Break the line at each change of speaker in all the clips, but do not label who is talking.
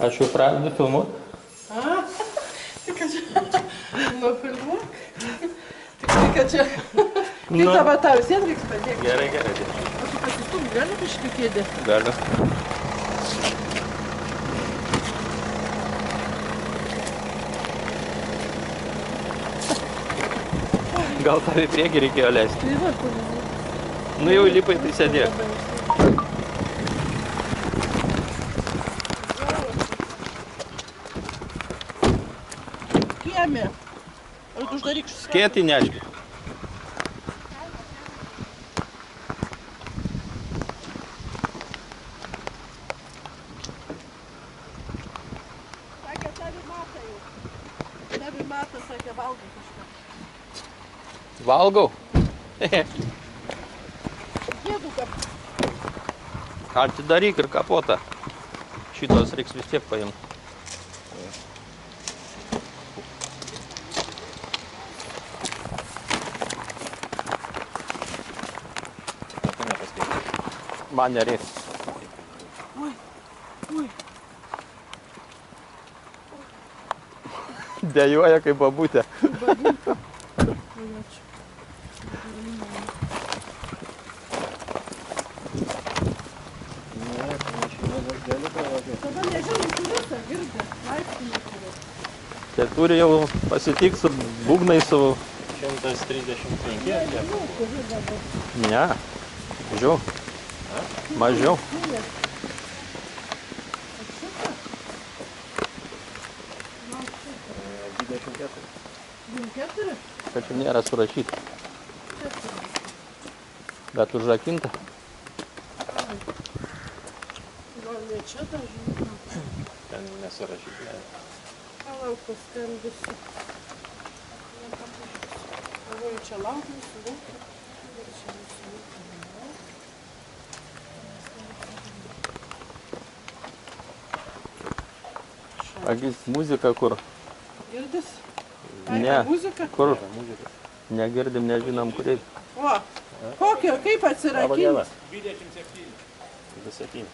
Aš jau pradedu filmuoti.
Tai kad čia... Nu, filmuok. Tai kad čia... Kaip dabar tau vis vien reiks padėti?
Gerai.
O tu pasistum, gali kažkaip kėdė?
Galiu. Gal tave į priekį reikėjo leisti?
Tai va, kur...
Nu jau lipai, tai sėdėk.
Kiemė. Ar tu uždaryk šis...
Skėtį neški.
Sakė, tavi mata jau. Tavi mata, sakė, valgo kažką.
Valgau.
Dėdu kap.
Atidaryk ir kapotą. Šitos reiks vis tiek paimti. Man nereiks.
Oi.
Dejuoja kaip babutė.
Tada nežinau, kuris tą girdi. Laiptinį turiu.
Tai turi jau pasitikt su būgnai savo.
135.
Ne. Mažiau. Mažiau. Kad čia nėra surašyta. Bet užrakinta.
Gal ne čia tą žinau.
Ten nesurašyta.
Palauk, paskambysiu. Galvoju, čia laukiausi, laukiu. Ir čia nusilaukiu.
Agis muzika kur?
Girdis?
Ne.
Muzika?
Kur? Negirdim, nežinom kur eit.
O, kokio, kaip
Laba
atsirakinti?
diena. 27. 27.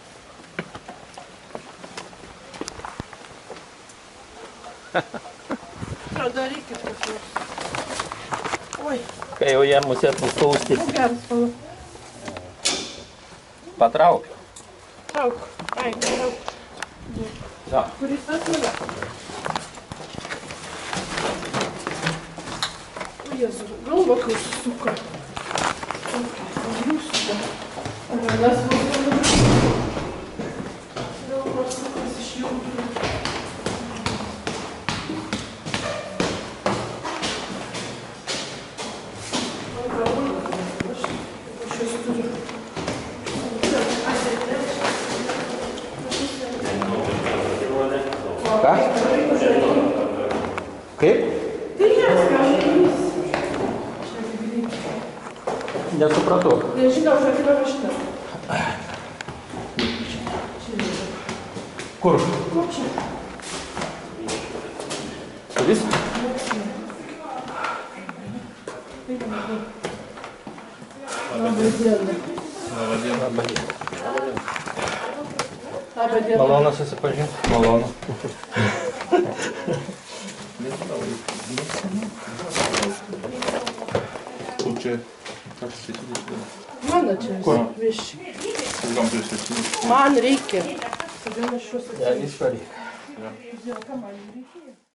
Ką darykit kas nors? Oi,
Kai jau jie mus atspausti,
geras palauk.
patrauk.
Trauk. Ai, trauk.
Ja.
Kuris tas yra? O Jėzu, galva kai suka. Užliūsite. Mes galva sukas iš jų. Aš jūs turiu.
Ką? Kaip?
Tai jas kažkaip.
Nesupratau.
Nežinau, žakime mašiną.
Kur?
Kur čia?
Vis?
Labą dieną. Labą dieną.
Malonu susipažinti. Malonu.
Kur čia? Kas sėkmės?
Mano čia viščiai. Man reikia. Todėl aš šiuos
Ja, išvaryk.
atsiprašau. Ką man reikia?